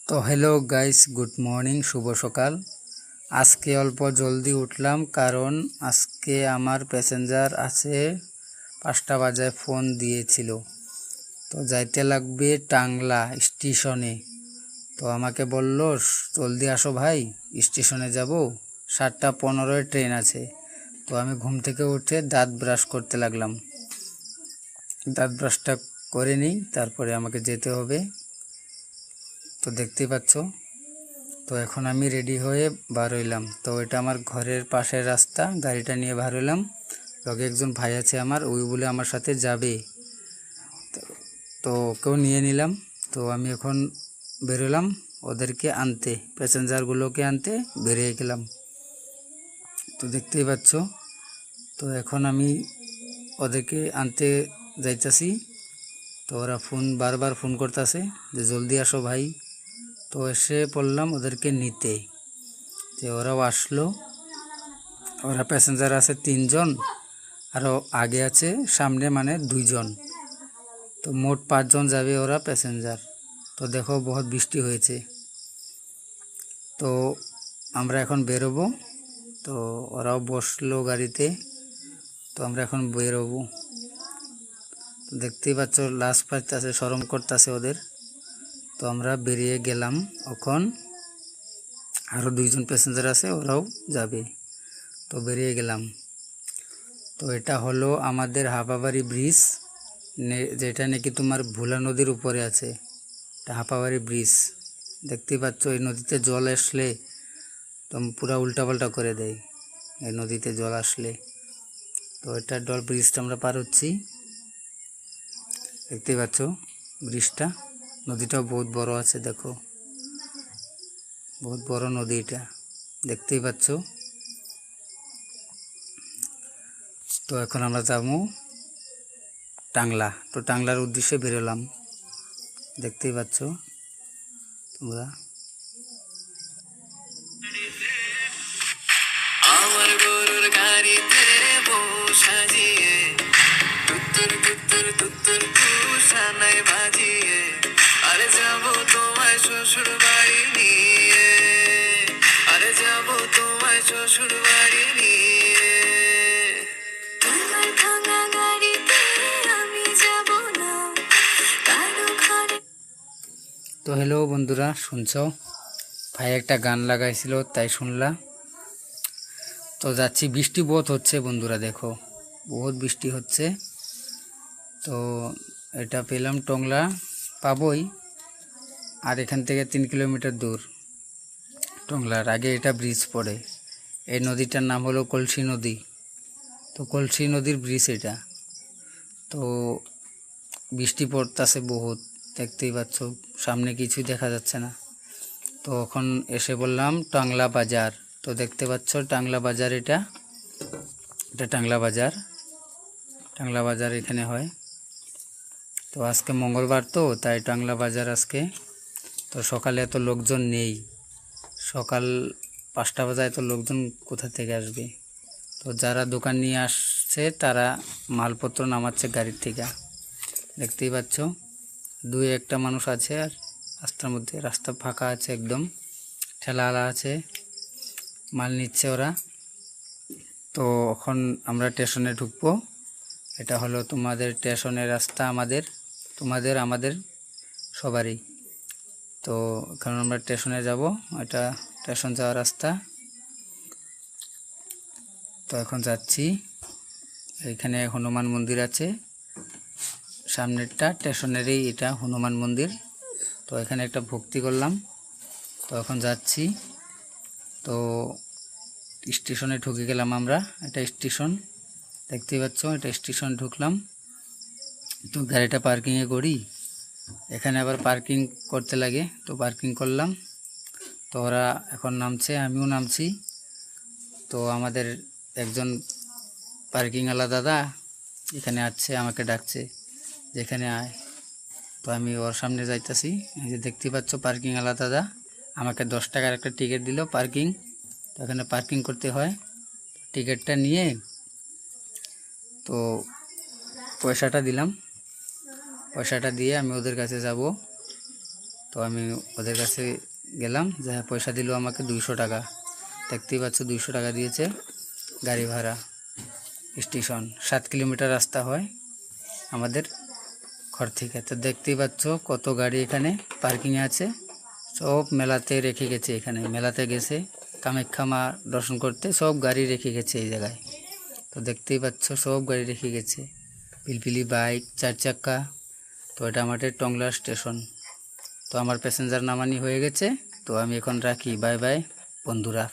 তো hello guys, good morning, শুভ সকাল। আজকে অল্প জলদি উঠলাম কারণ আজকে আমার প্যাসেঞ্জার আছে 5টা বাজায় ফোন দিয়েছিল। তো যাইতে লাগবে টাংলা স্টেশনে। তো আমাকে বলল জলদি আসো ভাই, স্টেশনে যাব, 7টা 15-এ ট্রেন আছে। তো আমি ঘুম থেকে উঠে দাঁত ব্রাশ করতে লাগলাম। দাঁত ব্রাশটা করে নিই, তারপরে আমাকে যেতে হবে। তো দেখতেই পাচ্ছ, তো এখন আমি রেডি হয়ে বার হইলাম। তো এটা আমার ঘরের পাশের রাস্তা, গাড়িটা নিয়ে বার হইলাম। লগে একজন ভাই আছে আমার, ওই বলে আমার সাথে যাবে। তো ওকেও নিয়ে নিলাম। তো আমি এখন বেরোলাম ওদেরকে আনতে, প্যাসেঞ্জারগুলোকে আনতে বেরিয়ে গেলাম। তো দেখতেই পাচ্ছ, তো এখন আমি ওদেরকে আনতে যাইতাছি। তো ওরা বারবার ফোন করতেছে যে জলদি আসো ভাই। তো এসে পড়লাম ওদেরকে নিতে, যে ওরাও আসলো। ওরা প্যাসেঞ্জার আছে 3জন, আরও আগে আছে সামনে, মানে 2জন। তো মোট 5জন যাবে ওরা প্যাসেঞ্জার। তো দেখো বহুত বৃষ্টি হয়েছে। তো আমরা এখন বেরোবো। তো ওরাও বসলো গাড়িতে। তো আমরা এখন বেরোবো। তো দেখতেই পাচ্ছ লাশ পাইতেছে, শরম করতেছে ওদের। তো আমরা বেরিয়ে গেলাম। এখন আরও 2জন প্যাসেঞ্জার আছে, ওরাও যাবে। তো বেরিয়ে গেলাম। তো এটা হলো আমাদের হাপাবাড়ি ব্রিজ, যেটা নাকি তোমার ভোলা নদীর উপরে আছে। এটা হাপাবাড়ি ব্রিজ। দেখতেই পাচ্ছ, এই নদীতে জল আসলে তো পুরা উল্টাপাল্টা করে দেয় এই নদীতে জল আসলে। তো এটা ব্রিজটা আমরা পার হচ্ছি। দেখতেই পাচ্ছ ব্রিজটা। নদীটাও বহুত বড় আছে, দেখো বহুত বড় নদী এটা, দেখতেই পাচ্ছ। তো এখন আমরা যাবো টাংলা। তো টাংলার উদ্দেশ্যে বেরোলাম, দেখতেই পাচ্ছ তোমরা। আমার গরুর গাড়িতে সাজিয়ে তুত্তুর তুত্তুর তুত্তুর তুষানায় বাজিয়ে, আরে যাবো তোমায় শ্বশুর বাড়ি নিয়ে, আরে যাবো তোমায় শ্বশুর বাড়ি নিয়ে। তো হ্যালো বন্ধুরা, শুনছো? ভাই একটা গান লাগাইছিল, তাই শুনলা। তো যাচ্ছি, বৃষ্টি বহুত হচ্ছে বন্ধুরা, দেখো বহুত বৃষ্টি হচ্ছে। তো এটা পেলাম টংলা, পাবই আর এখান থেকে 3 কিলোমিটার দূর। টংলার আগে এটা ব্রিজ পড়ে। এই নদীটার নাম হলো কলসি নদী। তো কলসি নদীর ব্রিজ এটা। তো বৃষ্টি পড়তেছে বহুত, দেখতেই পাচ্ছ, সামনে কিছুই দেখা যাচ্ছে না। তো এখন এসে বললাম টাংলা বাজার। তো দেখতে পাচ্ছ টাংলা বাজার, এটা টাংলা বাজার। টাংলা বাজার এখানে হয়। তো আজকে মঙ্গলবার, তো তাই টাংলা বাজার আজকে। তো সকালে এত লোকজন নেই, সকাল 5টা বাজায় এত লোকজন কোথা থেকে আসবে। তো যারা দোকান নিয়ে আসছে তারা মালপত্র নামাচ্ছে গাড়ির থেকে, দেখতেই পাচ্ছ। 2-1টা মানুষ আছে, আর রাস্তার মধ্যে, রাস্তা ফাঁকা আছে একদম, ঠেলাওয়ালা আছে, মাল নিচ্ছে ওরা। তো এখন আমরা স্টেশনে ঢুকবো। এটা হলো তোমাদের স্টেশনের রাস্তা, আমাদের সবারই। তো এখন আমরা স্টেশনে যাব, এটা স্টেশন যাওয়ার রাস্তা। তো এখন যাচ্ছি। এখানে হনুমান মন্দির আছে, সামনেরটা স্টেশনেরই, এটা হনুমান মন্দির। তো এখানে একটা ভক্তি করলাম। তো এখন যাচ্ছি। তো স্টেশনে ঢুকে গেলাম আমরা, এটা স্টেশন, দেখতেই পাচ্ছ, এটা স্টেশন ঢুকলাম। তো গাড়িটা পার্কিংয়ে করি, এখানে আবার পার্কিং করতে লাগে। তো পার্কিং করলাম। তো ওরা এখন নামছে, আমিও নামছি। তো আমাদের একজন পার্কিংওয়ালা দাদা এখানে আসছে, আমাকে ডাকছে যেখানে আয়। তো আমি ওর সামনে যাইতাছি। এই যে দেখতে পাচ্ছ পার্কিংওয়ালা দাদা আমাকে 10 টাকার একটা টিকিট দিল পার্কিং। তো এখানে পার্কিং করতে হয়। টিকিটটা নিয়ে তো পয়সাটা দিলাম, পয়সাটা দিয়ে আমি ওদের কাছে যাব। তো তো আমি ওদের কাছে গেলাম, যা পয়সা দিল আমাকে 200 টাকা। দেখতেই পাচ্ছ 200 টাকা দিয়েছে গাড়ি ভাড়া। স্টেশন 7 কিলোমিটার রাস্তা হয় আমাদের ঘর থেকে। তো দেখতেই পাচ্ছ কত গাড়ি এখানে পার্কিংয়ে আছে, সব মেলাতে রেখে গেছে। এখানে মেলাতে গেছে কামাখ্যা মা দর্শন করতে, সব গাড়ি রেখে গেছে এই জায়গায়। তো দেখতেই পাচ্ছ সব গাড়ি রেখে গেছে, পিলপিলি বাইক, 4 চাক্কা। তো এটা আমাদের টংলা স্টেশন। তো আমার প্যাসেঞ্জার নামানি হয়ে গেছে, তো আমি এখন রাখি। বাই বাই বন্ধুরা।